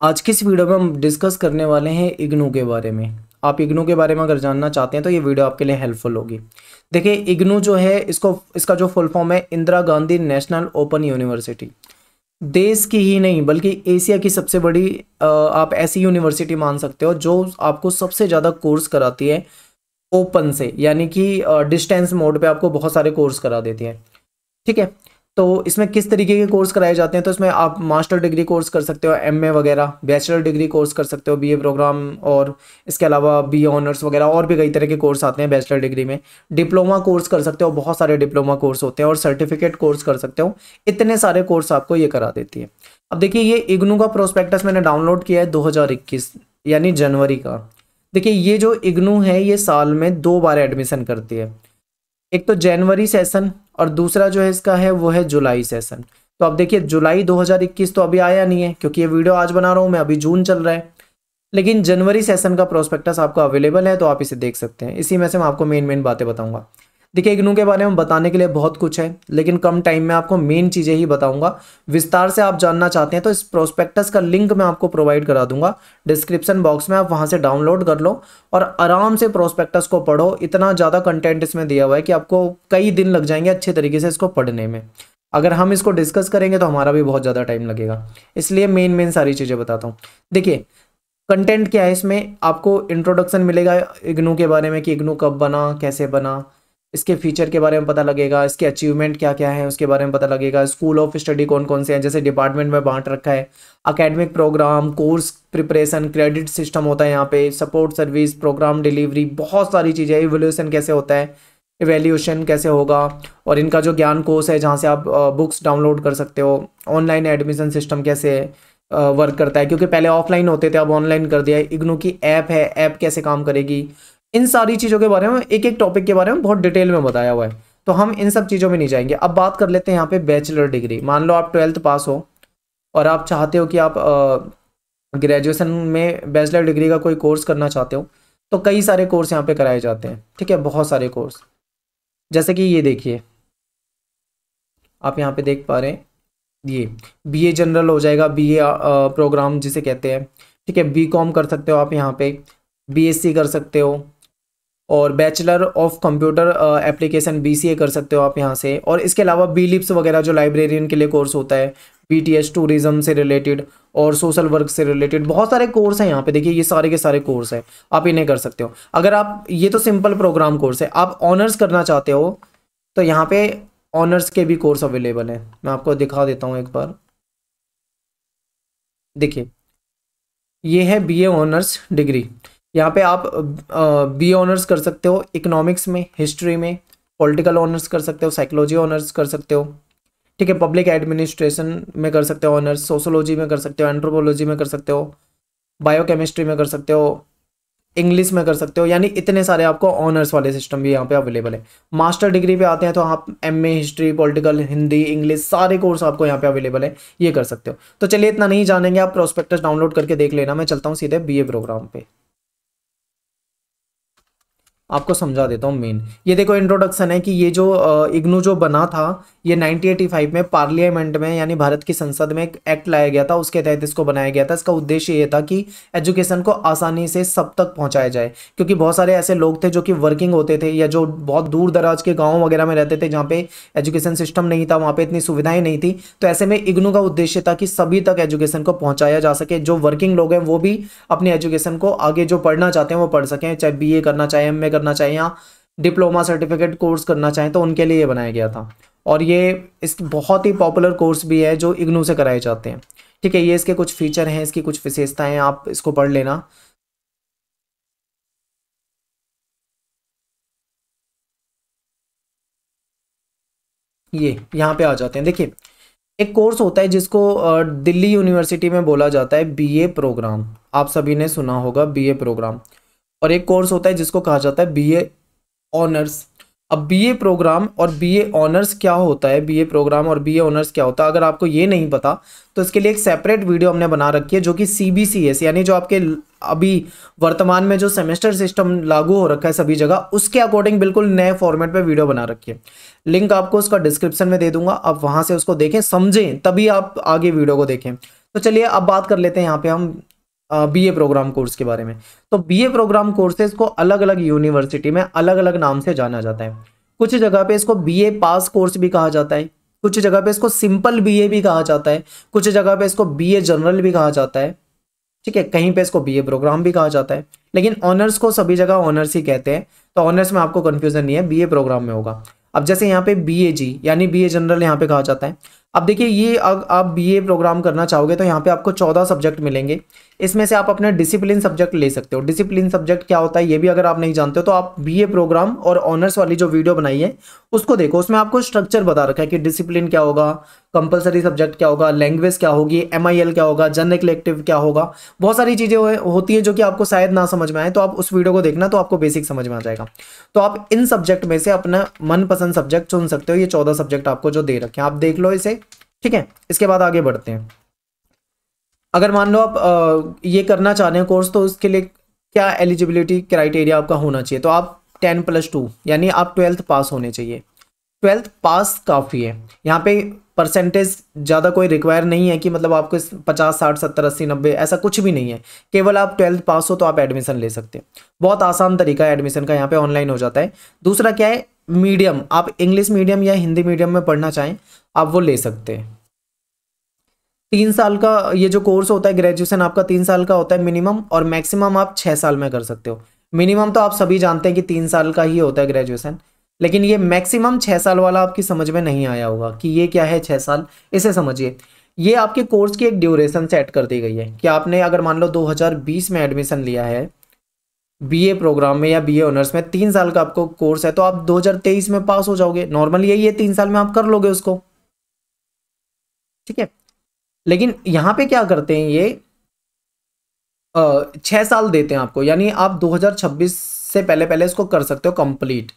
आज की इस वीडियो में हम डिस्कस करने वाले हैं इग्नू के बारे में। आप इग्नू के बारे में अगर जानना चाहते हैं तो ये वीडियो आपके लिए हेल्पफुल होगी। देखिए, इग्नू जो है इसका जो फुल फॉर्म है Indira Gandhi national open university. देश की ही नहीं बल्कि एशिया की सबसे बड़ी आप ऐसी यूनिवर्सिटी मान सकते हो जो आपको सबसे ज़्यादा कोर्स कराती है ओपन से, यानी कि डिस्टेंस मोड पे आपको बहुत सारे कोर्स करा देती है। ठीक है, तो इसमें किस तरीके के कोर्स कराए जाते हैं, तो इसमें आप मास्टर डिग्री कोर्स कर सकते हो, एमए वगैरह, बैचलर डिग्री कोर्स कर सकते हो, बीए प्रोग्राम, और इसके अलावा बीए ऑनर्स वगैरह और भी कई तरह के कोर्स आते हैं बैचलर डिग्री में। डिप्लोमा कोर्स कर सकते हो, बहुत सारे डिप्लोमा कोर्स होते हैं, और सर्टिफिकेट कोर्स कर सकते हो। इतने सारे कोर्स आपको ये करा देती है। अब देखिए, ये इग्नू का प्रोस्पेक्टस मैंने डाउनलोड किया है 2021 यानी जनवरी का। देखिए, ये जो इग्नू है ये साल में 2 बार एडमिशन करती है, एक तो जनवरी सेशन और दूसरा जो है इसका है वो है जुलाई सेशन। तो अब देखिए, जुलाई 2021 तो अभी आया नहीं है क्योंकि ये वीडियो आज बना रहा हूँ मैं, अभी जून चल रहा है, लेकिन जनवरी सेशन का प्रोस्पेक्टस आपको अवेलेबल है, तो आप इसे देख सकते हैं। इसी में से मैं आपको मेन बातें बताऊंगा। देखिए, इग्नू के बारे में बताने के लिए बहुत कुछ है, लेकिन कम टाइम में आपको मेन चीज़ें ही बताऊंगा। विस्तार से आप जानना चाहते हैं तो इस प्रोस्पेक्टस का लिंक मैं आपको प्रोवाइड करा दूंगा डिस्क्रिप्शन बॉक्स में, आप वहां से डाउनलोड कर लो और आराम से प्रोस्पेक्टस को पढ़ो। इतना ज़्यादा कंटेंट इसमें दिया हुआ है कि आपको कई दिन लग जाएंगे अच्छे तरीके से इसको पढ़ने में। अगर हम इसको डिस्कस करेंगे तो हमारा भी बहुत ज़्यादा टाइम लगेगा, इसलिए मेन सारी चीज़ें बताता हूँ। देखिए, कंटेंट क्या है इसमें, आपको इंट्रोडक्शन मिलेगा इग्नू के बारे में कि इग्नू कब बना, कैसे बना, इसके फीचर के बारे में पता लगेगा, इसके अचीवमेंट क्या क्या है उसके बारे में पता लगेगा, स्कूल ऑफ स्टडी कौन कौन से हैं, जैसे डिपार्टमेंट में बांट रखा है, academic programme, course preparation, credit system होता है यहाँ पे, सपोर्ट सर्विस, प्रोग्राम डिलीवरी, बहुत सारी चीज़ें, इवोल्यूशन कैसे होता है, इवेल्यूशन कैसे होगा, और इनका जो ज्ञान कोर्स है जहाँ से आप बुक्स डाउनलोड कर सकते हो, ऑनलाइन एडमिशन सिस्टम कैसे वर्क करता है, क्योंकि पहले ऑफलाइन होते थे अब ऑनलाइन कर दिया है, इग्नू की ऐप है, ऐप कैसे काम करेगी, इन सारी चीज़ों के बारे में एक एक टॉपिक के बारे में बहुत डिटेल में बताया हुआ है, तो हम इन सब चीज़ों में नहीं जाएंगे। अब बात कर लेते हैं यहाँ पे बैचलर डिग्री। मान लो आप 12th पास हो और आप चाहते हो कि आप ग्रेजुएशन में बैचलर डिग्री का कोई कोर्स करना चाहते हो, तो कई सारे कोर्स यहाँ पे कराए जाते हैं। ठीक है, बहुत सारे कोर्स, जैसे कि ये देखिए, आप यहाँ पे देख पा रहे हैं, ये बीए जनरल हो जाएगा, बीए प्रोग्राम जिसे कहते हैं। ठीक है, बीकॉम कर सकते हो आप यहाँ पे, बीएससी कर सकते हो, और bachelor of computer application BCA कर सकते हो आप यहाँ से। और इसके अलावा बीलिप्स वगैरह जो लाइब्रेरियन के लिए कोर्स होता है, बीटीएस टूरिज्म से रिलेटेड और सोशल वर्क से रिलेटेड बहुत सारे कोर्स हैं यहाँ पे। देखिए, ये सारे के सारे कोर्स हैं, आप इन्हें कर सकते हो। अगर आप, ये तो सिंपल प्रोग्राम कोर्स है, आप ऑनर्स करना चाहते हो तो यहाँ पे ऑनर्स के भी कोर्स अवेलेबल हैं। मैं आपको दिखा देता हूँ एक बार। देखिए, ये है बीए ऑनर्स डिग्री। यहाँ पे आप बीए ऑनर्स कर सकते हो इकोनॉमिक्स में, हिस्ट्री में, पॉलिटिकल ऑनर्स कर सकते हो, साइकोलॉजी ऑनर्स कर सकते हो। ठीक है, पब्लिक एडमिनिस्ट्रेशन में कर सकते हो ऑनर्स, सोशोलॉजी में कर सकते हो, एंथ्रोपोलॉजी में कर सकते हो, बायोकेमिस्ट्री में कर सकते हो, इंग्लिश में कर सकते हो, यानी इतने सारे आपको ऑनर्स वाले सिस्टम भी यहाँ पे अवेलेबल है। मास्टर डिग्री पे आते हैं तो आप MA history, political, Hindi, English, सारे कोर्स आपको यहाँ पे अवेलेबल है, ये कर सकते हो। तो चलिए, इतना नहीं जानेंगे, आप प्रोस्पेक्टस डाउनलोड करके देख लेना। मैं चलता हूँ सीधे बीए प्रोग्राम पे, आपको समझा देता हूँ मेन। ये देखो, इंट्रोडक्शन है कि ये जो इग्नू जो बना था ये 1985 में पार्लियामेंट में यानी भारत की संसद में एक एक्ट लाया गया था, उसके तहत इसको बनाया गया था। इसका उद्देश्य ये था कि एजुकेशन को आसानी से सब तक पहुंचाया जाए, क्योंकि बहुत सारे ऐसे लोग थे जो कि वर्किंग होते थे या जो बहुत दूर दराज के गाँव वगैरह में रहते थे जहाँ पे एजुकेशन सिस्टम नहीं था, वहाँ पे इतनी सुविधाएं नहीं थी। तो ऐसे में इग्नू का उद्देश्य था कि सभी तक एजुकेशन को पहुँचाया जा सके, जो वर्किंग लोग हैं वो भी अपनी एजुकेशन को आगे जो पढ़ना चाहते हैं वो पढ़ सकें, चाहे बीए करना चाहे, एमए करना चाहे या डिप्लोमा सर्टिफिकेट कोर्स करना चाहें, तो उनके लिए ये बनाया गया था। और ये इस बहुत ही पॉपुलर कोर्स भी है जो इग्नू से कराए जाते हैं। ठीक है, ये इसके कुछ फीचर हैं, इसकी कुछ विशेषताएं हैं, आप इसको पढ़ लेना। ये यहाँ पे आ जाते हैं। देखिए, एक कोर्स होता है जिसको दिल्ली यूनिवर्सिटी में बोला जाता है बीए प्रोग्राम, आप सभी ने सुना होगा बीए प्रोग्राम। और एक कोर्स होता है जिसको कहा जाता है बीए ऑनर्स। अब बीए प्रोग्राम और बीए ऑनर्स क्या होता है, बीए प्रोग्राम और बीए ऑनर्स क्या होता है, अगर आपको ये नहीं पता तो इसके लिए एक सेपरेट वीडियो हमने बना रखी है, जो कि सीबीसीएस यानी जो आपके अभी वर्तमान में जो सेमेस्टर सिस्टम लागू हो रखा है सभी जगह, उसके अकॉर्डिंग बिल्कुल नए फॉर्मेट पे वीडियो बना रखी है। लिंक आपको उसका डिस्क्रिप्शन में दे दूंगा, आप वहां से उसको देखें, समझें, तभी आप आगे वीडियो को देखें। तो चलिए अब बात कर लेते हैं यहाँ पे हम बीए प्रोग्राम कोर्स के बारे में। तो बीए प्रोग्राम कोर्सेज को अलग अलग यूनिवर्सिटी में अलग अलग नाम से जाना जाता है। कुछ जगह पे इसको बीए पास कोर्स भी कहा जाता है, कुछ जगह पे इसको सिंपल बीए भी कहा जाता है, कुछ जगह पे इसको बीए जनरल भी कहा जाता है, ठीक है, कहीं पे इसको बीए प्रोग्राम भी कहा जाता है। लेकिन ऑनर्स को सभी जगह ऑनर्स ही कहते हैं, तो ऑनर्स में आपको कंफ्यूजन नहीं है, बीए प्रोग्राम में होगा। अब जैसे यहाँ पे बीए जी यानी बीए जनरल यहाँ पे कहा जाता है। अब देखिए ये आप बीए प्रोग्राम करना चाहोगे तो यहाँ पे आपको 14 सब्जेक्ट मिलेंगे। इसमें से आप अपने डिसिप्लिन सब्जेक्ट ले सकते हो। डिसिप्लिन सब्जेक्ट क्या होता है ये भी अगर आप नहीं जानते हो तो आप बीए प्रोग्राम और ऑनर्स वाली जो वीडियो बनाई है उसको देखो, उसमें आपको स्ट्रक्चर बता रखा है कि डिसिप्लिन क्या होगा, कंपलसरी सब्जेक्ट क्या होगा, लैंग्वेज क्या होगी, एमआईएल क्या होगा, जनरल इलेक्टिव क्या होगा। बहुत सारी चीज़ें होती है जो कि आपको शायद ना समझ में आए, तो आप उस वीडियो को देखना तो आपको बेसिक समझ में आ जाएगा। तो आप इन सब्जेक्ट में से अपना मनपसंद सब्जेक्ट चुन सकते हो। ये 14 सब्जेक्ट आपको जो दे रखे हैं आप देख लो इसे, ठीक है। इसके बाद आगे बढ़ते हैं। अगर मान लो आप ये करना चाह रहे हैं कोर्स, तो उसके लिए क्या एलिजिबिलिटी क्राइटेरिया आपका होना चाहिए, तो आप 10+2 यानी आप 12th पास होने चाहिए। 12th पास काफ़ी है। यहाँ पे परसेंटेज ज़्यादा कोई रिक्वायर नहीं है कि मतलब आपको 50, 60, 70, 80, 90 ऐसा कुछ भी नहीं है। केवल आप 12th पास हो तो आप एडमिशन ले सकते हैं। बहुत आसान तरीका है एडमिशन का, यहाँ पे ऑनलाइन हो जाता है। दूसरा क्या है, मीडियम, आप इंग्लिश मीडियम या हिंदी मीडियम में पढ़ना चाहें आप वो ले सकते हैं। 3 साल का ये जो कोर्स होता है ग्रेजुएशन आपका 3 साल का होता है मिनिमम, और मैक्सिमम आप 6 साल में कर सकते हो। मिनिमम तो आप सभी जानते हैं कि 3 साल का ही होता है ग्रेजुएशन, लेकिन ये मैक्सिमम 6 साल वाला आपकी समझ में नहीं आया होगा कि ये क्या है 6 साल। इसे समझिए, ये आपके कोर्स की एक ड्यूरेशन सेट कर दी गई है कि आपने अगर मान लो 2020 में एडमिशन लिया है बीए प्रोग्राम में या बीए ऑनर्स में, 3 साल का आपको कोर्स है, तो आप 2023 में पास हो जाओगे। नॉर्मली यही है, 3 साल में आप कर लोगे उसको, ठीक है। लेकिन यहाँ पे क्या करते हैं ये 6 साल देते हैं आपको, यानी आप 2026 से पहले पहले इसको कर सकते हो कंप्लीट।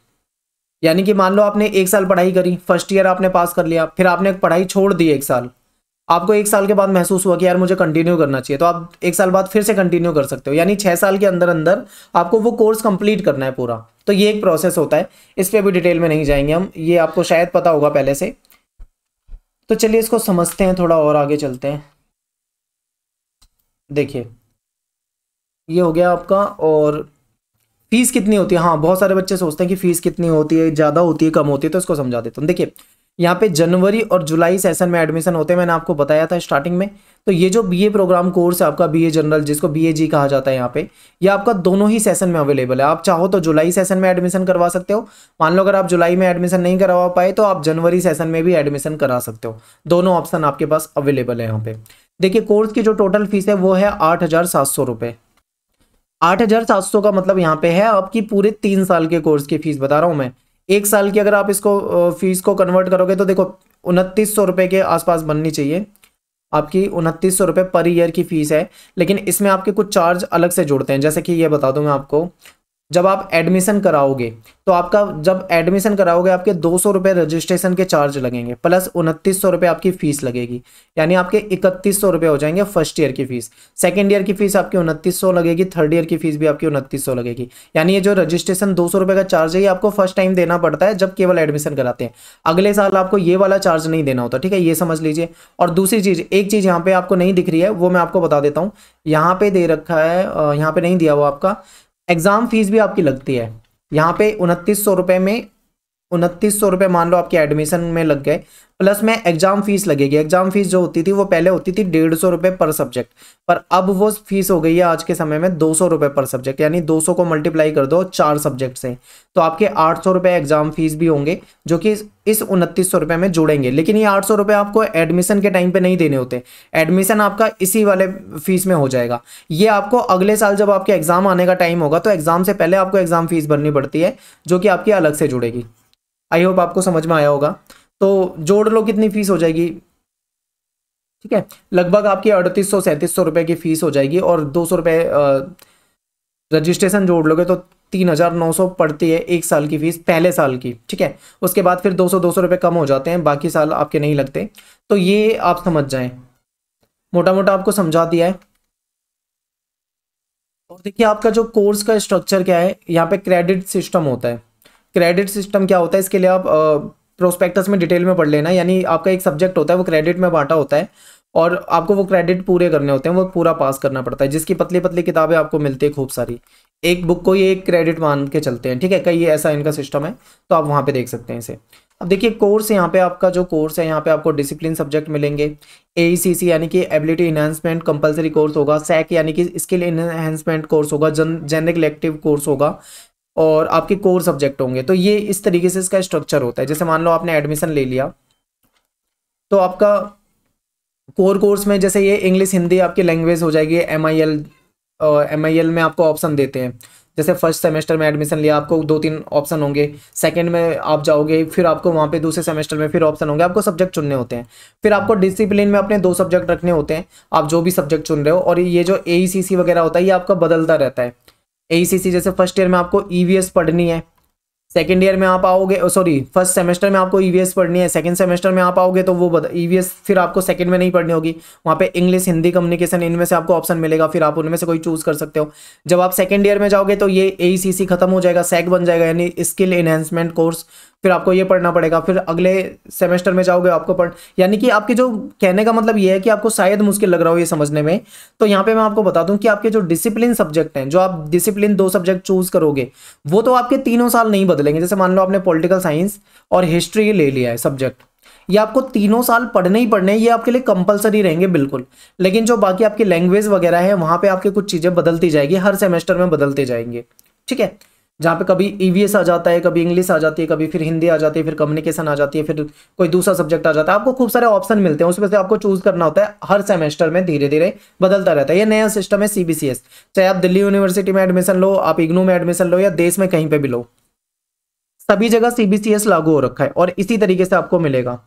यानी कि मान लो आपने 1 साल पढ़ाई करी, फर्स्ट ईयर आपने पास कर लिया, फिर आपने पढ़ाई छोड़ दी 1 साल, आपको 1 साल के बाद महसूस हुआ कि यार मुझे कंटिन्यू करना चाहिए, तो आप 1 साल बाद फिर से कंटिन्यू कर सकते हो। यानी 6 साल के अंदर अंदर आपको वो कोर्स कंप्लीट करना है पूरा। तो ये एक प्रोसेस होता है, इस पर भी डिटेल में नहीं जाएंगे हम, ये आपको शायद पता होगा पहले से। तो चलिए इसको समझते हैं, थोड़ा और आगे चलते हैं। देखिए ये हो गया आपका। और फीस कितनी होती है, हाँ बहुत सारे बच्चे सोचते हैं कि फीस कितनी होती है, ज़्यादा होती है, कम होती है, तो इसको समझा देता हूँ। देखिए यहाँ पे जनवरी और जुलाई सेशन में एडमिशन होते हैं, मैंने आपको बताया था स्टार्टिंग में। तो ये जो बीए प्रोग्राम कोर्स है आपका बीए जनरल, जिसको बीए जी कहा जाता है यहाँ पे, ये आपका दोनों ही सेशन में अवेलेबल है। आप चाहो तो जुलाई सेशन में एडमिशन करवा सकते हो। मान लो अगर आप जुलाई में एडमिशन नहीं करवा पाए तो आप जनवरी सेशन में भी एडमिशन करा सकते हो। दोनों ऑप्शन आपके पास अवेलेबल है यहाँ पे। देखिए कोर्स की जो टोटल फीस है वो है 8,700 रुपये। 8,700 का मतलब यहाँ पे है आपकी पूरे 3 साल के कोर्स की फीस बता रहा हूँ मैं। 1 साल की अगर आप इसको फीस को कन्वर्ट करोगे तो देखो 2,900 रुपये के आसपास बननी चाहिए आपकी। 2,900 रुपये पर ईयर की फीस है, लेकिन इसमें आपके कुछ चार्ज अलग से जुड़ते हैं। जैसे कि ये बता दूं मैं आपको, जब आप एडमिशन कराओगे तो आपका जब एडमिशन कराओगे आपके 200 रुपये रजिस्ट्रेशन के चार्ज लगेंगे, प्लस 2,900 रुपये आपकी फ़ीस लगेगी, यानी आपके 3,100 रुपये हो जाएंगे फर्स्ट ईयर की फ़ीस। सेकेंड ईयर की फ़ीस आपकी 2,900 लगेगी, थर्ड ईयर की फ़ीस भी आपकी 2,900 लगेगी। यानी ये जो रजिस्ट्रेशन 200 रुपये का चार्ज है ये आपको फर्स्ट टाइम देना पड़ता है जब केवल एडमिशन कराते हैं। अगले साल आपको ये वाला चार्ज नहीं देना होता, ठीक है, ये समझ लीजिए। और दूसरी चीज़, एक चीज़ यहाँ पे आपको नहीं दिख रही है वो मैं आपको बता देता हूँ। यहाँ पे दे रखा है, यहाँ पे नहीं दिया वो आपका एग्जाम फीस भी आपकी लगती है। यहाँ पे 2,900 रुपये में 2,900 रुपये मान लो आपके एडमिशन में लग गए, प्लस में एग्जाम फीस लगेगी। एग्जाम फीस जो होती थी वो पहले होती थी 150 रुपये पर सब्जेक्ट, पर अब वो फीस हो गई है आज के समय में 200 रुपये पर सब्जेक्ट। यानी 200 को मल्टीप्लाई कर दो 4 सब्जेक्ट से, तो आपके 800 रुपये एग्जाम फीस भी होंगे जो कि इस 2,900 रुपये में जुड़ेंगे। लेकिन ये 800 रुपये आपको एडमिशन के टाइम पे नहीं देने होते, एडमिशन आपका इसी वाले फीस में हो जाएगा। ये आपको अगले साल जब आपके एग्जाम आने का टाइम होगा तो एग्जाम से पहले आपको एग्जाम फीस भरनी पड़ती है जो कि आपकी अलग से जुड़ेगी। आई होप आपको समझ में आया होगा। तो जोड़ लो कितनी फीस हो जाएगी, ठीक है, लगभग आपकी 3,800-3,700 रुपये की फीस हो जाएगी, और 200 रुपये रजिस्ट्रेशन जोड़ लोगे तो 3,900 पड़ती है 1 साल की फीस पहले साल की, ठीक है। उसके बाद फिर 200 रुपये कम हो जाते हैं, बाकी साल आपके नहीं लगते। तो ये आप समझ जाएं, मोटा मोटा आपको समझा दिया है। और देखिए आपका जो कोर्स का स्ट्रक्चर क्या है, यहाँ पे क्रेडिट सिस्टम होता है। क्रेडिट सिस्टम क्या होता है इसके लिए आप प्रोस्पेक्टस में डिटेल में पढ़ लेना। यानी आपका एक सब्जेक्ट होता है वो क्रेडिट में बांटा होता है, और आपको वो क्रेडिट पूरे करने होते हैं, वो पूरा पास करना पड़ता है, जिसकी पतली पतली किताबें आपको मिलती है खूब सारी, एक बुक को ये एक क्रेडिट मान के चलते हैं, ठीक है, कई ऐसा इनका सिस्टम है, तो आप वहाँ पे देख सकते हैं इसे। अब देखिए कोर्स, यहाँ पे आपका जो कोर्स है, यहाँ पे आपको डिसिप्लिन सब्जेक्ट मिलेंगे, एईसीसी यानी कि एबिलिटी इन्हांसमेंट कंपलसरी कोर्स होगा, सैक यानी कि स्किल इन्हांसमेंट कोर्स होगा, जनरल इलेक्टिव कोर्स होगा, और आपके कोर सब्जेक्ट होंगे। तो ये इस तरीके से इसका स्ट्रक्चर होता है। जैसे मान लो आपने एडमिशन ले लिया, तो आपका कोर कोर्स में जैसे ये इंग्लिश हिंदी आपकी लैंग्वेज हो जाएगी, एमआईएल में आपको ऑप्शन देते हैं। जैसे फर्स्ट सेमेस्टर में एडमिशन लिया, आपको 2-3 ऑप्शन होंगे, सेकंड में आप जाओगे, फिर आपको वहाँ पे दूसरे सेमेस्टर में फिर ऑप्शन होंगे, आपको सब्जेक्ट चुनने होते हैं। फिर आपको डिसिप्लिन में अपने 2 सब्जेक्ट रखने होते हैं, आप जो भी सब्जेक्ट चुन रहे हो। और ये जो एईसीसी वगैरह होता है, ये आपका बदलता रहता है। एईसीसी जैसे फर्स्ट ईयर में आपको ईवीएस पढ़नी है, सेकेंड ईयर में आप आओगे, सॉरी फर्स्ट सेमेस्टर में आपको ईवीएस पढ़नी है, सेकंड सेमेस्टर में आप आओगे तो वो ईवीएस फिर आपको सेकंड में नहीं पढ़नी होगी, वहाँ पे इंग्लिश हिंदी कम्युनिकेशन इनमें से आपको ऑप्शन मिलेगा, फिर आप उनमें से कोई चूज कर सकते हो। जब आप सेकंड ईयर में जाओगे तो ये एईसीसी खत्म हो जाएगा, सैक बन जाएगा, यानी स्किल एनहेंसमेंट कोर्स, फिर आपको ये पढ़ना पड़ेगा। फिर अगले सेमेस्टर में जाओगे आपको यानी कि आपके जो कहने का मतलब ये है कि आपको शायद मुश्किल लग रहा हो ये समझने में, तो यहाँ पे मैं आपको बता दूं कि आपके जो डिसिप्लिन सब्जेक्ट हैं, जो आप डिसिप्लिन 2 सब्जेक्ट चूज करोगे, वो तो आपके 3 साल नहीं बदलेंगे। जैसे मान लो आपने पॉलिटिकल साइंस और हिस्ट्री ले लिया है सब्जेक्ट, ये आपको 3 साल पढ़ने ही पढ़ने हैं, ये आपके लिए कंपलसरी रहेंगे बिल्कुल। लेकिन जो बाकी आपकी लैंग्वेज वगैरह है, वहां पे आपके कुछ चीजें बदलती जाएगी, हर सेमेस्टर में बदलते जाएंगे, ठीक है। जहाँ पे कभी ईवीएस आ जाता है, कभी इंग्लिश आ जाती है, कभी फिर हिंदी आ जाती है, फिर कम्युनिकेशन आ जाती है, फिर कोई दूसरा सब्जेक्ट आ जाता है, आपको खूब सारे ऑप्शन मिलते हैं, उसमें से आपको चूज करना होता है। हर सेमेस्टर में धीरे धीरे बदलता रहता है। ये नया सिस्टम है सीबीसीएस। चाहे आप दिल्ली यूनिवर्सिटी में एडमिशन लो, आप इग्नू में एडमिशन लो, या देश में कहीं पे भी लो, सभी जगह सीबीसीएस लागू हो रखा है और इसी तरीके से आपको मिलेगा।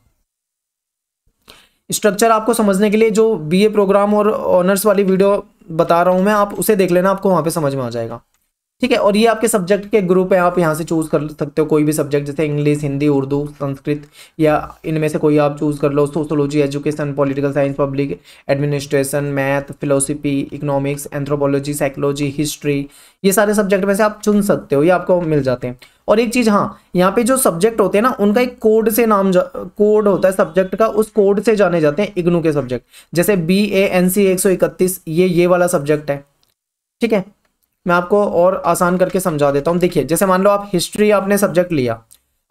स्ट्रक्चर आपको समझने के लिए जो बीए प्रोग्राम और ऑनर्स वाली वीडियो बता रहा हूं मैं, आप उसे देख लेना, आपको वहां पे समझ में आ जाएगा, ठीक है। और ये आपके सब्जेक्ट के ग्रुप है, आप यहाँ से चूज कर सकते हो कोई भी सब्जेक्ट, जैसे इंग्लिश हिंदी उर्दू संस्कृत, या इनमें से कोई आप चूज कर लो। Sociology, education, political science, public administration, math, philosophy, economics, anthropology, psychology, history, ये सारे सब्जेक्ट में से आप चुन सकते हो, ये आपको मिल जाते हैं। और एक चीज, हाँ, यहाँ पे जो सब्जेक्ट होते हैं ना, उनका एक कोड से कोड होता है सब्जेक्ट का, उस कोड से जाने जाते हैं इग्नू के सब्जेक्ट। जैसे BANC 131, ये वाला सब्जेक्ट है, ठीक है। मैं आपको और आसान करके समझा देता हूं। देखिए, जैसे मान लो आप हिस्ट्री आपने सब्जेक्ट लिया,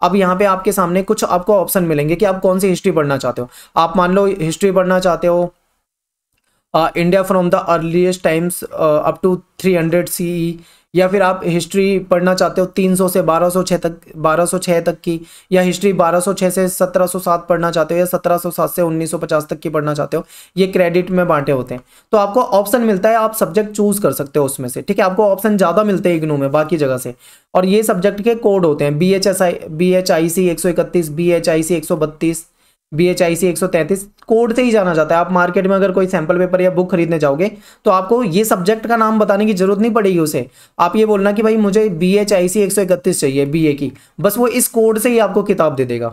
अब यहाँ पे आपके सामने कुछ आपको ऑप्शन मिलेंगे कि आप कौन सी हिस्ट्री पढ़ना चाहते हो। आप मान लो हिस्ट्री पढ़ना चाहते हो India from the earliest times up to 300 CE, या फिर आप हिस्ट्री पढ़ना चाहते हो 300 से 1206 तक की, या हिस्ट्री 1206 से 1707 पढ़ना चाहते हो, या 1707 से 1950 तक की पढ़ना चाहते हो। ये क्रेडिट में बांटे होते हैं, तो आपको ऑप्शन मिलता है, आप सब्जेक्ट चूज कर सकते हो उसमें से, ठीक है। आपको ऑप्शन ज़्यादा मिलते हैं इग्नू में बाकी जगह से। और ये सब्जेक्ट के कोड होते हैं, BHIC 131, BHIC 132, BHIC 133, कोड से ही जाना जाता है। आप मार्केट में अगर कोई सैंपल पेपर या बुक खरीदने जाओगे, तो आपको ये सब्जेक्ट का नाम बताने की जरूरत नहीं पड़ेगी उसे। आप ये बोलना कि भाई मुझे BHIC 131 चाहिए BA की, बस वो इस कोड से ही आपको किताब दे देगा।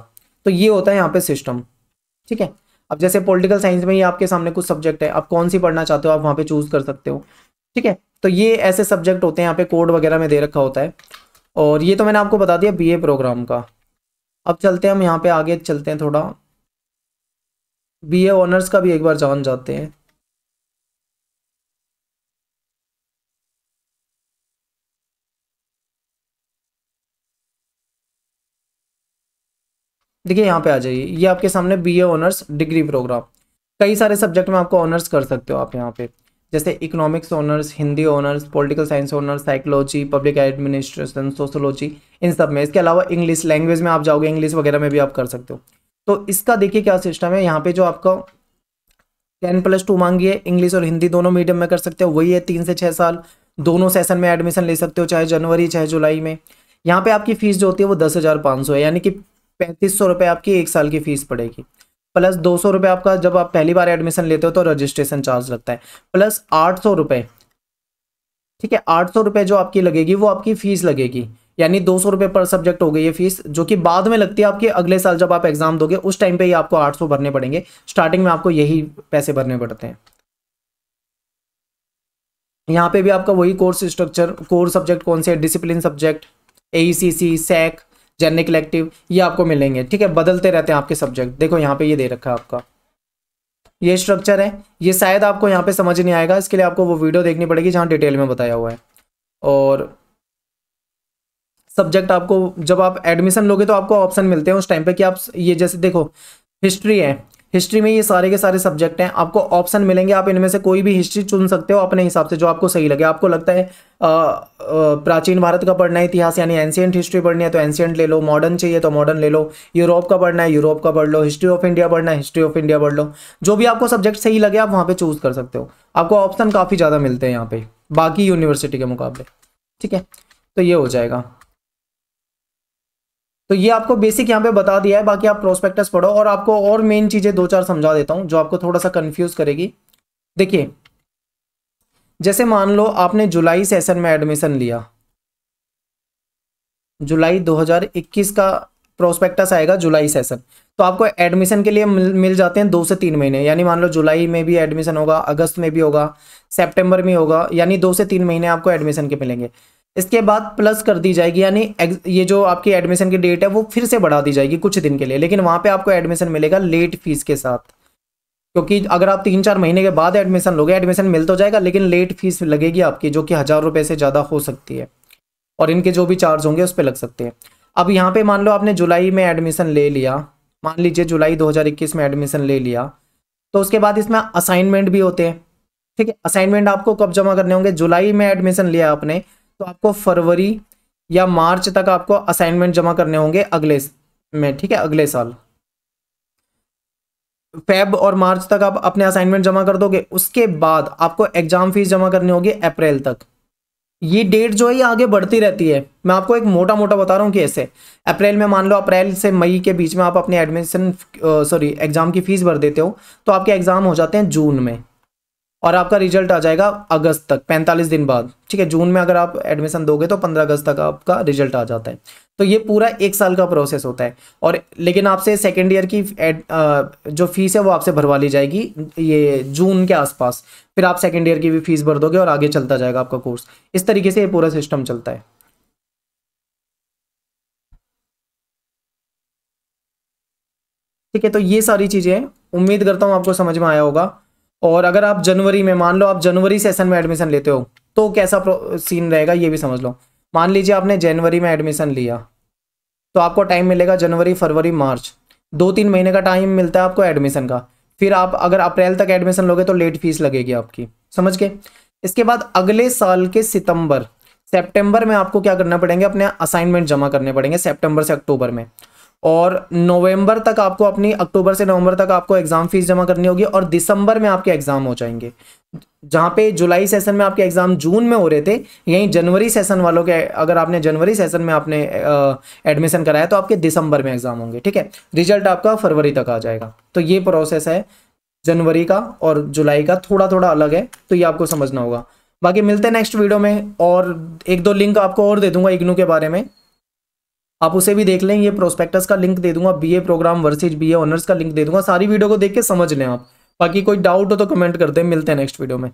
तो ये होता है यहाँ पे सिस्टम, ठीक है। अब जैसे पॉलिटिकल साइंस में ही आपके सामने कुछ सब्जेक्ट है, आप कौन सी पढ़ना चाहते हो आप वहाँ पे चूज कर सकते हो, ठीक है। तो ये ऐसे सब्जेक्ट होते हैं, यहाँ पे कोड वगैरह में दे रखा होता है। और ये तो मैंने आपको बता दिया BA प्रोग्राम का। अब चलते हैं हम यहाँ पे आगे, चलते हैं थोड़ा BA ऑनर्स का भी एक बार जान जाते हैं। देखिए यहाँ पे आ जाइए, ये आपके सामने BA ऑनर्स डिग्री प्रोग्राम, कई सारे सब्जेक्ट में आपको ऑनर्स कर सकते हो आप यहाँ पे। जैसे economics honours, Hindi honours, political science honours, psychology, public administration, sociology, इन सब में। इसके अलावा इंग्लिश लैंग्वेज में आप जाओगे, इंग्लिश वगैरह में भी आप कर सकते हो। तो इसका देखिए क्या सिस्टम है, यहाँ पे जो आपका 10+2 मांगी है, इंग्लिश और हिंदी दोनों मीडियम में कर सकते हो, वही है 3 से 6 साल, दोनों सेशन में एडमिशन ले सकते हो, चाहे जनवरी चाहे जुलाई में। यहाँ पे आपकी फीस जो होती है वो 10,500 है, यानी कि 3500 रुपये आपकी 1 साल की फीस पड़ेगी, प्लस 200 रुपये आपका जब आप पहली बार एडमिशन लेते हो तो रजिस्ट्रेशन चार्ज लगता है, प्लस 800 रुपये, ठीक है। 800 रुपये जो आपकी लगेगी वो आपकी फीस लगेगी, यानी 200 रुपये पर सब्जेक्ट हो गई ये फीस, जो कि बाद में लगती है आपके अगले साल जब आप एग्जाम दोगे, उस टाइम पे ही आपको 800 भरने पड़ेंगे। स्टार्टिंग में आपको यही पैसे भरने पड़ते हैं। यहाँ पे भी आपका वही कोर्स स्ट्रक्चर, कोर सब्जेक्ट कौन से, discipline subject, AECC, SEC, general elective, ये आपको मिलेंगे, ठीक है। बदलते रहते हैं आपके सब्जेक्ट। देखो यहाँ पे ये दे रखा है आपका, ये स्ट्रक्चर है। ये शायद आपको यहाँ पे समझ नहीं आएगा, इसके लिए आपको वो वीडियो देखनी पड़ेगी जहाँ डिटेल में बताया हुआ है। और सब्जेक्ट आपको जब आप एडमिशन लोगे तो आपको ऑप्शन मिलते हैं उस टाइम पे कि आप ये जैसे देखो हिस्ट्री है, हिस्ट्री में ये सारे के सारे सब्जेक्ट हैं, आपको ऑप्शन मिलेंगे, आप इनमें से कोई भी हिस्ट्री चुन सकते हो अपने हिसाब से जो आपको सही लगे। आपको लगता है प्राचीन भारत का पढ़ना है इतिहास यानी एंशियंट हिस्ट्री पढ़नी है तो एंशियंट ले लो, मॉडर्न चाहिए तो मॉडर्न ले लो, यूरोप का पढ़ना है यूरोप का पढ़ लो, हिस्ट्री ऑफ इंडिया पढ़ना है हिस्ट्री ऑफ इंडिया पढ़ लो। जो भी आपको सब्जेक्ट सही लगे आप वहाँ पे चूज कर सकते हो। आपको ऑप्शन काफ़ी ज़्यादा मिलते हैं यहाँ पे बाकी यूनिवर्सिटी के मुकाबले। ठीक है, तो ये हो जाएगा। तो ये आपको बेसिक यहाँ पे बता दिया है, बाकी आप प्रोस्पेक्टस पढ़ो और आपको और मेन चीजें दो चार समझा देता हूँ जो आपको थोड़ा सा कंफ्यूज करेगी। देखिए जैसे मान लो आपने जुलाई सेशन में एडमिशन लिया, जुलाई 2021 का प्रोस्पेक्टस आएगा जुलाई सेशन, तो आपको एडमिशन के लिए मिल जाते हैं 2 से 3 महीने। यानी मान लो जुलाई में भी एडमिशन होगा, अगस्त में भी होगा, सितंबर में होगा, यानी 2 से 3 महीने आपको एडमिशन के मिलेंगे। इसके बाद प्लस कर दी जाएगी, यानी ये जो आपकी एडमिशन की डेट है वो फिर से बढ़ा दी जाएगी कुछ दिन के लिए, लेकिन वहाँ पे आपको एडमिशन मिलेगा लेट फीस के साथ। क्योंकि अगर आप 3-4 महीने के बाद एडमिशन लोगे, एडमिशन मिल तो जाएगा लेकिन लेट फीस लगेगी आपकी, जो कि 1000 रुपये से ज़्यादा हो सकती है, और इनके जो भी चार्ज होंगे उस पर लग सकते हैं। अब यहाँ पे मान लो आपने जुलाई में एडमिशन ले लिया, मान लीजिए जुलाई 2021 में एडमिशन ले लिया, तो उसके बाद इसमें असाइनमेंट भी होते हैं। ठीक है, असाइनमेंट आपको कब जमा करने होंगे? जुलाई में एडमिशन लिया आपने तो आपको फरवरी या मार्च तक आपको असाइनमेंट जमा करने होंगे अगले में। ठीक है, अगले साल फेब और मार्च तक आप अपने असाइनमेंट जमा कर दोगे। उसके बाद आपको एग्जाम फीस जमा करनी होगी अप्रैल तक। ये डेट जो है ये आगे बढ़ती रहती है, मैं आपको एक मोटा मोटा बता रहा हूँ कि ऐसे अप्रैल में मान लो अप्रैल से मई के बीच में आप अपने एडमिशन एग्जाम की फीस भर देते हो तो आपके एग्जाम हो जाते हैं जून में, और आपका रिजल्ट आ जाएगा अगस्त तक 45 दिन बाद। ठीक है, जून में अगर आप एडमिशन दोगे तो 15 अगस्त तक आपका रिजल्ट आ जाता है। तो ये पूरा 1 साल का प्रोसेस होता है। और लेकिन आपसे सेकेंड ईयर की जो फीस है वो आपसे भरवा ली जाएगी ये जून के आसपास, फिर आप सेकेंड ईयर की भी फीस भर दोगे और आगे चलता जाएगा आपका कोर्स। इस तरीके से ये पूरा सिस्टम चलता है। ठीक है, तो ये सारी चीज़ें उम्मीद करता हूँ आपको समझ में आया होगा। और अगर आप जनवरी में, मान लो आप जनवरी सेशन में एडमिशन लेते हो तो कैसा सीन रहेगा ये भी समझ लो। मान लीजिए आपने जनवरी में एडमिशन लिया तो आपको टाइम मिलेगा जनवरी फरवरी मार्च, 2-3 महीने का टाइम मिलता है आपको एडमिशन का। फिर आप अगर अप्रैल तक एडमिशन लोगे तो लेट फीस लगेगी आपकी, समझ गए। इसके बाद अगले साल के सितंबर में आपको क्या करना पड़ेंगे? अपने असाइनमेंट जमा करने पड़ेंगे सितंबर से अक्टूबर में। और नवंबर तक आपको अपनी, अक्टूबर से नवंबर तक आपको एग्जाम फीस जमा करनी होगी, और दिसंबर में आपके एग्जाम हो जाएंगे। जहाँ पे जुलाई सेशन में आपके एग्जाम जून में हो रहे थे, यहीं जनवरी सेशन वालों के, अगर आपने जनवरी सेशन में आपने एडमिशन कराया तो आपके दिसंबर में एग्जाम होंगे। ठीक है, रिजल्ट आपका फरवरी तक आ जाएगा। तो ये प्रोसेस है जनवरी का, और जुलाई का थोड़ा थोड़ा अलग है, तो ये आपको समझना होगा। बाकी मिलते हैं नेक्स्ट वीडियो में, और 1-2 लिंक आपको और दे दूंगा इग्नू के बारे में, आप उसे भी देख लें। ये प्रोस्पेक्टस का लिंक दे दूंगा, BA programme versus BA honours का लिंक दे दूंगा। सारी वीडियो को देख के समझ लें आप। बाकी कोई डाउट हो तो कमेंट कर दें। मिलते हैं नेक्स्ट वीडियो में।